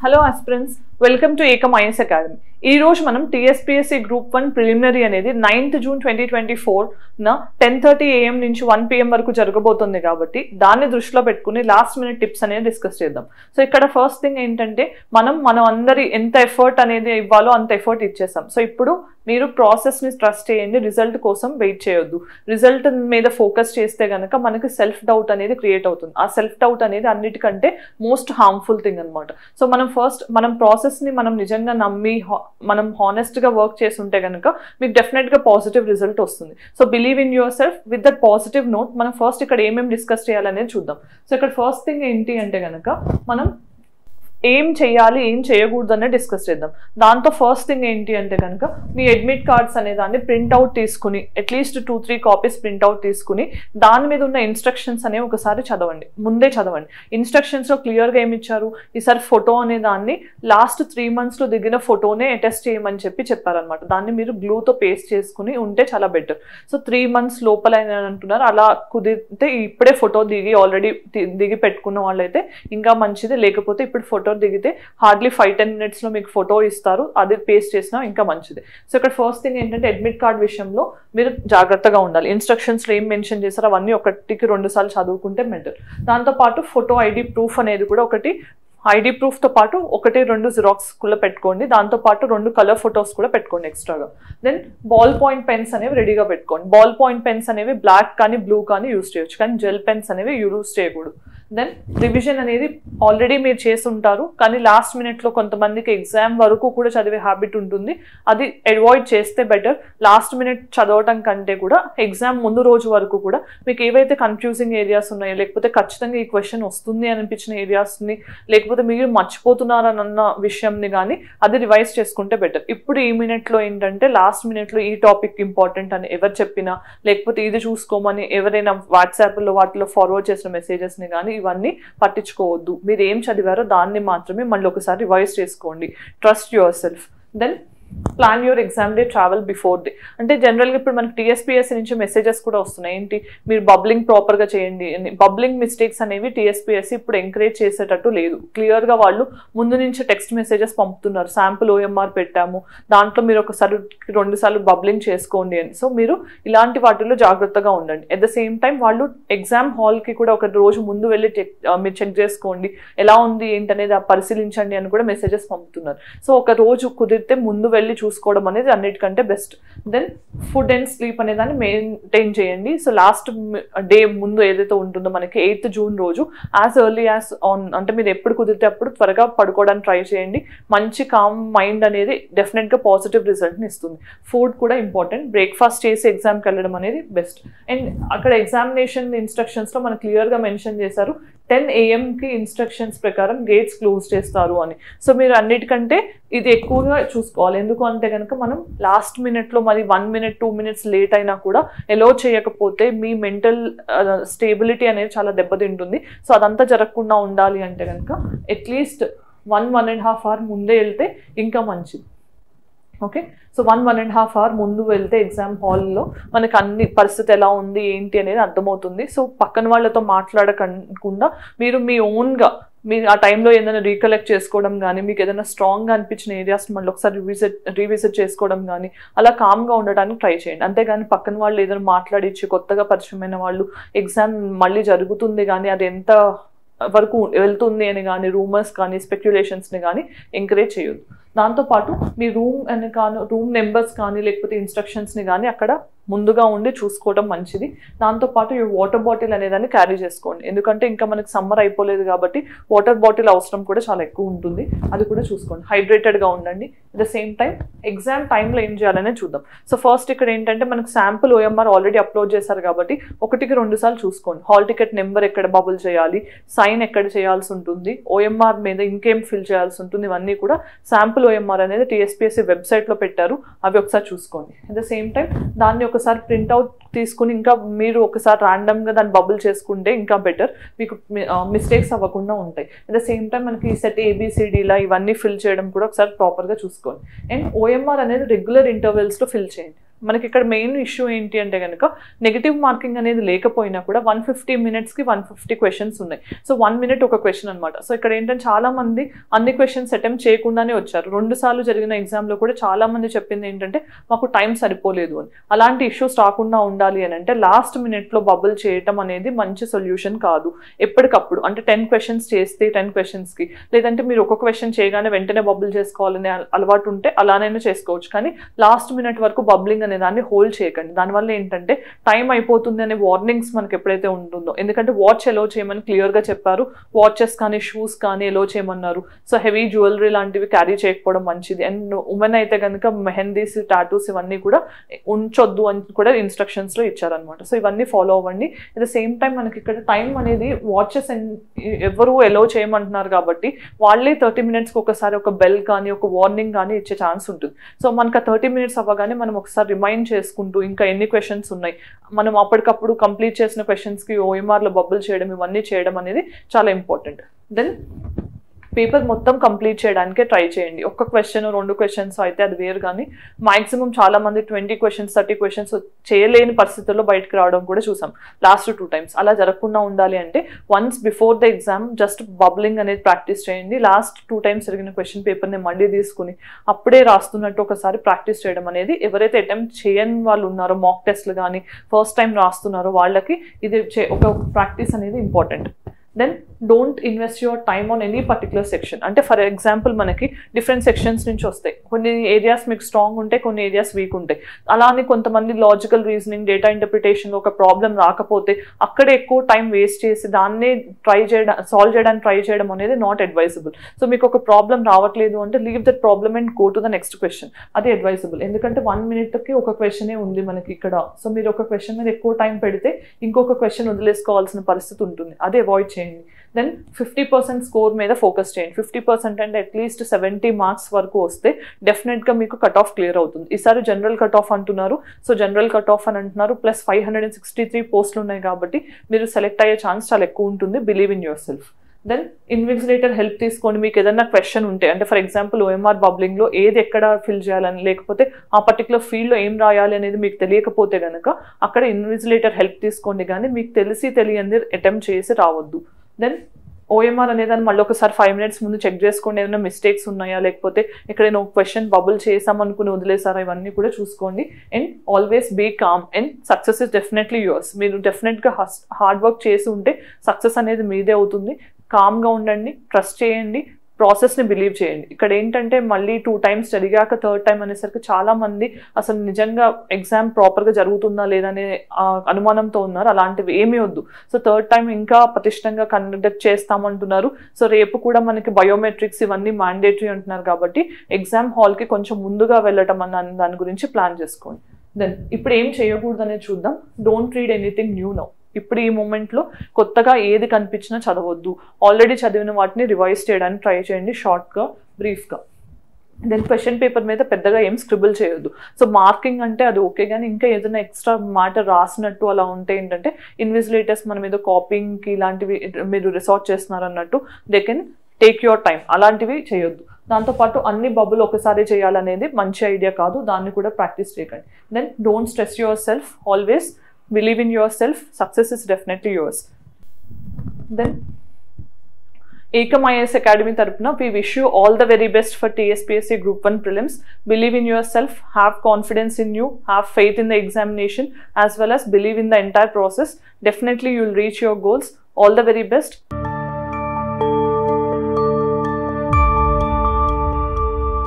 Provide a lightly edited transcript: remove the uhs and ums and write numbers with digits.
Hello aspirants, welcome to Ekam IAS Academy. ఈ రోజు మనం TSPSC Group 1 ప్రిలిమినరీ అనేది 9th June 2024 న 10:30 AM నుంచి 1 PM వరకు జరగబోతుంది కాబట్టి దాన్ని దృష్టిలో పెట్టుకుని లాస్ట్ మినిట్ టిప్స్ అనేది డిస్కస్ చేద్దాం. సో ఇక్కడ ఫస్ట్ థింగ్ ఏంటంటే మనం అందరి ఎంత ఎఫర్ట్ అనేది ఇవ్వాలో అంత ఎఫర్ట్ ఇచ్చేసాం. సో ఇప్పుడు మీరు ప్రాసెస్ ని ట్రస్ట్ చేయండి, రిజల్ట్ కోసం వెయిట్ చేయొద్దు. రిజల్ట్ మీద ఫోకస్ చేస్తే గనక మనకి సెల్ఫ్ డౌట్ అనేది క్రియేట్ అవుతుంది. ఆ సెల్ఫ్ డౌట్ అనేది అన్నిటికంటే మోస్ట్ హార్మ్ఫుల్ థింగ్ అనమాట. సో మనం ప్రాసెస్ ని మనం నిజంగా నమ్మి మనం హానెస్ట్ గా వర్క్ చేసి ఉంటే కనుక మీకు డెఫినెట్ గా పాజిటివ్ రిజల్ట్ వస్తుంది. So believe in your self with that positive note. మనం ఫస్ట్ ఇక్కడ ఏమేమి డిస్కస్ చేయాలనేది చూద్దాం. సో ఇక్కడ ఫస్ట్ థింగ్ ఏంటి అంటే కనుక మనం ఏం చేయాలి ఏం చేయకూడదు అనేది డిస్కస్ చేద్దాం. దాంతో ఫస్ట్ థింగ్ ఏంటి అంటే కనుక మీ అడ్మిట్ కార్డ్స్ అనే దాన్ని ప్రింట్అవుట్ తీసుకుని అట్లీస్ట్ 2-3 కాపీస్ ప్రింట్అవుట్ తీసుకుని దాని మీద ఉన్న ఇన్స్ట్రక్షన్స్ అనేవి ఒకసారి ముందే చదవండి. ఇన్స్ట్రక్షన్స్ లో క్లియర్గా ఏమి ఇచ్చారు, ఈసారి ఫోటో అనే దాన్ని లాస్ట్ 3 months లో దిగిన ఫోటోనే అటెస్ట్ చేయమని చెప్పారనమాట. దాన్ని మీరు గ్లూతో పేస్ట్ చేసుకుని ఉంటే చాలా బెటర్. సో 3 months లోపల అంటున్నారు. అలా కుదిరితే ఇప్పుడే ఫోటో ఆల్రెడీ దిగి పెట్టుకున్న వాళ్ళైతే ఇంకా మంచిది. లేకపోతే ఇప్పుడు ఫోటో దిగితే హార్డ్లీ 5-10 minutes లో మీకు ఫోటో ఇస్తారు, అది పేస్ట్ చేసినా ఇంకా మంచిది. సో ఇక్కడ ఫస్ట్ థింగ్ ఏంటంటే అడ్మిట్ కార్డ్ విషయంలో మీరు జాగ్రత్తగా ఉండాలి. ఇన్స్ట్రక్షన్స్ లో ఏం మెన్షన్ చేస్తారో అవన్నీ 1-2 సార్లు చదువుకుంటే బెటర్. దాంతోపాటు ఫోటో ఐడి ప్రూఫ్ అనేది కూడా ఐడి ప్రూఫ్ తో పాటు 1-2 జిరాక్స్ కూడా పెట్టుకోండి. దాంతో పాటు 2 కలర్ ఫొటోస్ కూడా పెట్టుకోండి ఎక్స్ట్రాగా. దెన్ బాల్ పాయింట్ పెన్స్ అనేవి రెడీగా పెట్టుకోండి. బాల్ పాయింట్ పెన్స్ అనేవి బ్లాక్ కానీ బ్లూ కానీ యూజ్ చేయొచ్చు, కానీ జెల్ పెన్స్ అనేవి యూజ్ చేయకూడదు. దెన్ రివిజన్ అనేది ఆల్రెడీ మీరు చేసి ఉంటారు, కానీ లాస్ట్ మినిట్లో కొంతమందికి ఎగ్జామ్ వరకు కూడా చదివే హ్యాబిట్ ఉంటుంది. అది అవాయిడ్ చేస్తే బెటర్. లాస్ట్ మినిట్ చదవటం కంటే కూడా ఎగ్జామ్ ముందు రోజు వరకు కూడా మీకు ఏవైతే కన్ఫ్యూజింగ్ ఏరియాస్ ఉన్నాయో, లేకపోతే ఖచ్చితంగా ఈ క్వశ్చన్ వస్తుంది అనిపించిన ఏరియాస్ని, లేకపోతే మీరు మర్చిపోతున్నారన్న విషయంని కానీ అది రివైజ్ చేసుకుంటే బెటర్. ఇప్పుడు ఈ మినిట్లో ఏంటంటే లాస్ట్ మినిట్లో ఈ టాపిక్ ఇంపార్టెంట్ అని ఎవరు చెప్పినా, లేకపోతే ఇది చూసుకోమని ఎవరైనా వాట్సాప్లో వాటిలో ఫార్వర్డ్ చేసిన మెసేజెస్ని కానీ ఇవన్నీ పట్టించుకోవద్దు. మీరు ఏం చదివారో దాన్ని మాత్రమే మళ్ళీ ఒకసారి రివైజ్ చేసుకోండి. Trust yourself. Then plan your exam day, travel before day. అంటే జనరల్గా ఇప్పుడు మనకి TSPSC నుంచి మెసేజెస్ కూడా వస్తున్నాయి. ఏంటి, మీరు బబ్లింగ్ ప్రాపర్గా చేయండి అని. బబ్లింగ్ మిస్టేక్స్ అనేవి TSPSC ఇప్పుడు ఎంకరేజ్ చేసేటట్టు లేదు. క్లియర్గా వాళ్ళు ముందు నుంచి టెక్స్ట్ మెసేజెస్ పంపుతున్నారు. శాంపుల్ OMR పెట్టాము, దాంట్లో మీరు 1-2 సార్లు బబ్లింగ్ చేసుకోండి అని. సో మీరు ఇలాంటి వాటిల్లో జాగ్రత్తగా ఉండండి. అట్ ద సేమ్ టైం వాళ్ళు ఎగ్జామ్ హాల్కి కూడా ఒక రోజు ముందు వెళ్ళి మీరు చెక్ చేసుకోండి, ఎలా ఉంది ఏంటనేది పరిశీలించండి అని కూడా మెసేజెస్ పంపుతున్నారు. సో ఒక రోజు కుదిరితే ముందు వెళ్ళి చూసుకోవడం అనేది అన్నిటికంటే best. Then food and sleep అనే దాన్ని మెయింటైన్ చేయండి. సో లాస్ట్ డే ముందు ఏదైతే ఉంటుందో మనకి 8th June రోజు యాజ్ ఎర్లీ యాజ్ అంటే మీరు ఎప్పుడు కుదిరితే అప్పుడు త్వరగా పడుకోవడానికి ట్రై చేయండి. మంచి కామ్ మైండ్ అనేది డెఫినెట్గా పాజిటివ్ రిజల్ట్ని ఇస్తుంది. ఫుడ్ కూడా ఇంపార్టెంట్. బ్రేక్ఫాస్ట్ చేసి ఎగ్జామ్కి వెళ్ళడం అనేది బెస్ట్. అండ్ అక్కడ ఎగ్జామినేషన్ ఇన్స్ట్రక్షన్స్లో మనకు క్లియర్గా మెన్షన్ చేశారు 10 AM ఇన్స్ట్రక్షన్స్ ప్రకారం గేట్స్ క్లోజ్ చేస్తారు అని. సో మీరు అన్నిటికంటే ఇది ఎక్కువగా చూసుకోవాలి. ఎందుకు అంటే కనుక మనం లాస్ట్ మినిట్లో మరి 1 minute 2 minutes లేట్ అయినా కూడా ఎలో చేయకపోతే మీ మెంటల్ స్టేబిలిటీ అనేది చాలా దెబ్బతింటుంది. సో అదంతా జరగకుండా ఉండాలి అంటే కనుక అట్లీస్ట్ 1-1.5 hour ముందే వెళ్తే ఇంకా మంచిది. ఓకే, సో 1-1.5 hour ముందు వెళ్తే ఎగ్జామ్ హాల్లో మనకు అన్ని పరిస్థితి ఎలా ఉంది ఏంటి అనేది అర్థమవుతుంది. సో పక్కన వాళ్ళతో మాట్లాడకుండా మీరు మీ ఓన్గా మీరు ఆ టైంలో ఏదైనా రీకలెక్ట్ చేసుకోవడం కానీ, మీకు ఏదైనా స్ట్రాంగ్గా అనిపించిన ఏరియాస్ మళ్ళీ ఒకసారి రీవిజిట్ చేసుకోవడం కానీ, అలా కామ్గా ఉండడానికి ట్రై చేయండి. అంతేగాని పక్కన వాళ్ళు ఏదైనా మాట్లాడించి కొత్తగా పరిచయమైన వాళ్ళు ఎగ్జామ్ మళ్ళీ జరుగుతుంది కానీ అది ఎంత వరకు వెళ్తుంది అని కానీ రూమర్స్ కానీ స్పెక్యులేషన్స్ని కానీ ఎంకరేజ్ చేయొద్దు. దాంతోపాటు మీ రూమ్ నెంబర్స్ కానీ లేకపోతే ఇన్స్ట్రక్షన్స్ని కానీ అక్కడ ముందుగా ఉండి చూసుకోవడం మంచిది. దాంతోపాటు ఈ వాటర్ బాటిల్ అనేదాన్ని క్యారీ చేసుకోండి. ఎందుకంటే ఇంకా మనకి సమ్మర్ అయిపోలేదు కాబట్టి వాటర్ బాటిల్ అవసరం కూడా చాలా ఎక్కువ ఉంటుంది. అది కూడా చూసుకోండి. హైడ్రేటెడ్గా ఉండండి. At the same time exam టైంలో ఏం చేయాలనే చూద్దాం. సో ఫస్ట్ ఇక్కడ ఏంటంటే మనకు శాంపుల్ OMR ఆల్రెడీ అప్లోడ్ చేశారు కాబట్టి 1-2 సార్లు చూసుకోండి. హాల్ టికెట్ నెంబర్ ఎక్కడ బబుల్ చేయాలి, సైన్ ఎక్కడ చేయాల్సి ఉంటుంది, OMR మీద ఇంకేం ఫిల్ చేయాల్సి ఉంటుంది, ఇవన్నీ కూడా శాంపుల్ OMR అనేది TSPSC వెబ్సైట్లో పెట్టారు. అవి ఒకసారి చూసుకోండి. అట్ ద సేమ్ టైం దాన్ని ఒకసారి ప్రింట్అవుట్ తీసుకుని ఇంకా మీరు ఒకసారి ర్యాండమ్గా దాన్ని బబుల్ చేసుకుంటే ఇంకా బెటర్, మీకు మిస్టేక్స్ అవ్వకుండా ఉంటాయి. అట్ ద సేమ్ టైం మనకి సెట్ ABCDలా ఇవన్నీ ఫిల్ చేయడం కూడా ఒకసారి ప్రాపర్గా చూసుకోండి. అండ్ OMR అనేది రెగ్యులర్ ఇంటర్వెల్స్లో ఫిల్ చేయండి. మనకి ఇక్కడ మెయిన్ ఇష్యూ ఏంటి అంటే కనుక నెగిటివ్ మార్కింగ్ అనేది లేకపోయినా కూడా 150 minutesకి 150 క్వశ్చన్స్ ఉన్నాయి. సో 1 minute ఒక క్వశ్చన్ అనమాట. సో ఇక్కడ ఏంటంటే చాలా మంది అన్ని క్వశ్చన్స్ అటెంప్ట్ చేయకుండానే వచ్చారు. 2 సార్లు జరిగిన ఎగ్జామ్లో కూడా చాలా మంది చెప్పింది ఏంటంటే మాకు టైం సరిపోలేదు అని. అలాంటి ఇష్యూస్ రాకుండా ఉండాలి అని అంటే లాస్ట్ మినిట్లో బబుల్ చేయటం అనేది మంచి సొల్యూషన్ కాదు. ఎప్పటికప్పుడు అంటే 10 క్వశ్చన్స్ చేస్తే 10 క్వశ్చన్స్కి, లేదంటే మీరు ఒక క్వశ్చన్ చేయగానే వెంటనే బబుల్ చేసుకోవాలనే అలవాటు ఉంటే అలానైనా చేసుకోవచ్చు. కానీ లాస్ట్ మినిట్ వరకు బబ్లింగ్ అనే దాన్ని హోల్డ్ చేయకండి. దానివల్ల ఏంటంటే టైం అయిపోతుంది అనే వార్నింగ్స్ మనకి ఎప్పుడైతే ఉంటుందో, ఎందుకంటే వాచ్ ఎలో చేయమని క్లియర్గా చెప్పారు, వాచెస్ కానీ షూస్ కానీ ఎలో చేయమన్నారు. సో హెవీ జ్యువెలరీ లాంటివి క్యారీ చేయకపోవడం మంచిది. అండ్ ఉమెన్ అయితే కనుక మెహందీస్, టాటూస్ ఇవన్నీ కూడా ఉంచొద్దు అని కూడా ఇన్స్ట్రక్షన్స్లో ఇచ్చారనమాట. సో ఇవన్నీ ఫాలో అవ్వండి. అట్ ద సేమ్ టైం మనకి ఇక్కడ టైం అనేది వాచెస్ ఎవరు ఎలో చేయమంటున్నారు కాబట్టి వాళ్ళే 30 minutesకి ఒకసారి ఒక బెల్ కానీ ఒక వార్నింగ్ కానీ ఇచ్చే ఛాన్స్ ఉంటుంది. సో మనకు 30 minutes అవ్వగానే మనం ఒకసారి రిమైండ్ చేసుకుంటూ ఇంకా ఎన్ని క్వశ్చన్స్ ఉన్నాయి, మనం అప్పటికప్పుడు కంప్లీట్ చేసిన క్వశ్చన్స్కి ఓఎంఆర్లో బబుల్ చేయడం, ఇవన్నీ చేయడం అనేది చాలా ఇంపార్టెంట్. దెన్ పేపర్ మొత్తం కంప్లీట్ చేయడానికే ట్రై చేయండి. ఒక్క క్వశ్చన్ 2 క్వశ్చన్స్ అయితే అది వేరు, కానీ మాక్సిమం చాలా మంది 20 questions 30 questions చేయలేని పరిస్థితుల్లో బయటకు రావడం కూడా చూసాం లాస్ట్ 2 times. అలా జరగకుండా ఉండాలి అంటే once before the exam just bubbling అనేది ప్రాక్టీస్ చేయండి. లాస్ట్ 2 times జరిగిన క్వశ్చన్ పేపర్ని మళ్ళీ తీసుకుని అప్పుడే రాస్తున్నట్టు ఒకసారి ప్రాక్టీస్ చేయడం అనేది, ఎవరైతే అటెంప్ట్ చేయని వాళ్ళు ఉన్నారో, మాక్ టెస్ట్లు కానీ ఫస్ట్ టైం రాస్తున్నారో వాళ్ళకి ఇది ఒక ప్రాక్టీస్ అనేది important. Then don't invest your time on any particular section. అంటే ఫర్ ఎగ్జాంపుల్ మనకి డిఫరెంట్ సెక్షన్స్ నుంచి వస్తాయి. కొన్ని ఏరియాస్ మీకు స్ట్రాంగ్ ఉంటాయి, కొన్ని ఏరియాస్ వీక్ ఉంటాయి. అలానే కొంతమంది లాజికల్ రీజనింగ్, డేటా ఇంటర్ప్రిటేషన్లో ఒక ప్రాబ్లం రాకపోతే అక్కడే ఎక్కువ టైం వేస్ట్ చేసి దాన్నే సాల్వ్ చేయడానికి ట్రై చేయడం అనేది నాట్ అడ్వైజబుల్. సో మీకు ఒక ప్రాబ్లం రావట్లేదు అంటే leave that problem and go to the next question. అది అడ్వైజబుల్. ఎందుకంటే 1 minuteకి ఒక క్వశ్చనే ఉంది మనకి ఇక్కడ. సో మీరు ఒక క్వశ్చన్ మీద ఎక్కువ టైం పెడితే ఇంకొక క్వశ్చన్ వదిలేసుకోవాల్సిన పరిస్థితి ఉంటుంది. అది అవాయిడ్ చేయండి. దెన్ 50% స్కోర్ మీద ఫోకస్ చేయండి. 50% అంటే అట్లీస్ట్ 70 marks వరకు వస్తే డెఫినెట్గా మీకు కట్ ఆఫ్ క్లియర్ అవుతుంది. ఈసారి జనరల్ కట్ ఆఫ్ అంటున్నారు. సో జనరల్ కట్ ఆఫ్ అని అంటున్నారు, ప్లస్ 563 పోస్టులు ఉన్నాయి కాబట్టి మీరు సెలెక్ట్ అయ్యే ఛాన్స్ చాలా ఎక్కువ ఉంటుంది. Believe in yourself. Then invigilator help తీసుకోండి. మీకు ఏదైనా క్వశ్చన్ ఉంటే, అంటే ఫర్ ఎగ్జాంపుల్ ఓఎంఆర్ బబ్లింగ్లో ఏది ఎక్కడ ఫిల్ చేయాలని, లేకపోతే ఆ పర్టికులర్ ఫీల్డ్లో ఏం రాయాలి అనేది మీకు తెలియకపోతే కనుక అక్కడ ఇన్విజిలేటర్ హెల్ప్ తీసుకోండి. కానీ మీకు తెలియని అటెంప్ట్ చేసి రావద్దు. దెన్ ఓఎంఆర్ అనేదాన్ని మళ్ళీ ఒకసారి 5 minutes ముందు చెక్ చేసుకోండి. ఏమైనా మిస్టేక్స్ ఉన్నాయా, లేకపోతే ఎక్కడైనా ఒక క్వశ్చన్ బబుల్ చేసామనుకుని వదిలేసారా, ఇవన్నీ కూడా చూసుకోండి. And always be calm and success is definitely yours. మీరు డెఫినెట్గా హార్డ్ వర్క్ చేసి ఉంటే సక్సెస్ అనేది మీదే అవుతుంది. కామ్గా ఉండండి, ట్రస్ట్ చేయండి, ప్రాసెస్ని బిలీవ్ చేయండి. ఇక్కడ ఏంటంటే మళ్ళీ 2 times జరిగాక 3rd time అనేసరికి చాలా మంది అసలు నిజంగా ఎగ్జామ్ ప్రాపర్గా జరుగుతుందా లేదనే అనుమానంతో ఉన్నారు. అలాంటివి ఏమీ వద్దు. సో 3rd time ఇంకా పటిష్టంగా కండక్ట్ చేస్తామంటున్నారు. సో రేపు కూడా మనకి బయోమెట్రిక్స్ ఇవన్నీ మ్యాండేటరీ అంటున్నారు కాబట్టి ఎగ్జామ్ హాల్కి కొంచెం ముందుగా వెళ్ళటం అన్న దాని గురించి ప్లాన్ చేసుకోండి. దెన్ ఇప్పుడు ఏం చేయకూడదు అనేది చూద్దాం. Don't read anything new now. ఇప్పుడు ఈ మూమెంట్లో కొత్తగా ఏది కనిపించినా చదవద్దు. ఆల్రెడీ చదివిన వాటిని రివైజ్ చేయడానికి ట్రై చేయండి, షార్ట్గా, బ్రీఫ్గా. దెన్ క్వశ్చన్ పేపర్ మీద పెద్దగా ఏం స్క్రిబుల్ చేయొద్దు. సో మార్కింగ్ అంటే అది ఓకే, కానీ ఇంకా ఏదైనా ఎక్స్ట్రా మాట రాసినట్టు అలా ఉంటే ఏంటంటే ఇన్విజిలేటర్స్ మన మీద కాపింగ్కి ఇలాంటివి మీరు రిసార్ట్ చేస్తున్నారు అన్నట్టు they can take your time. అలాంటివి చేయొద్దు. దాంతోపాటు అన్ని బబుల్ ఒకసారి చేయాలనేది మంచి ఐడియా కాదు. దాన్ని కూడా ప్రాక్టీస్ చేయకండి. Then don't stress yourself. Always believe in yourself. Success is definitely yours. Then Ekam IAS Academy tarapuna we wish you all the very best for TSPSC Group 1 prelims. Believe in yourself, have confidence in you, have faith in the examination, as well as believe in the entire process. Definitely you will reach your goals. All the very best.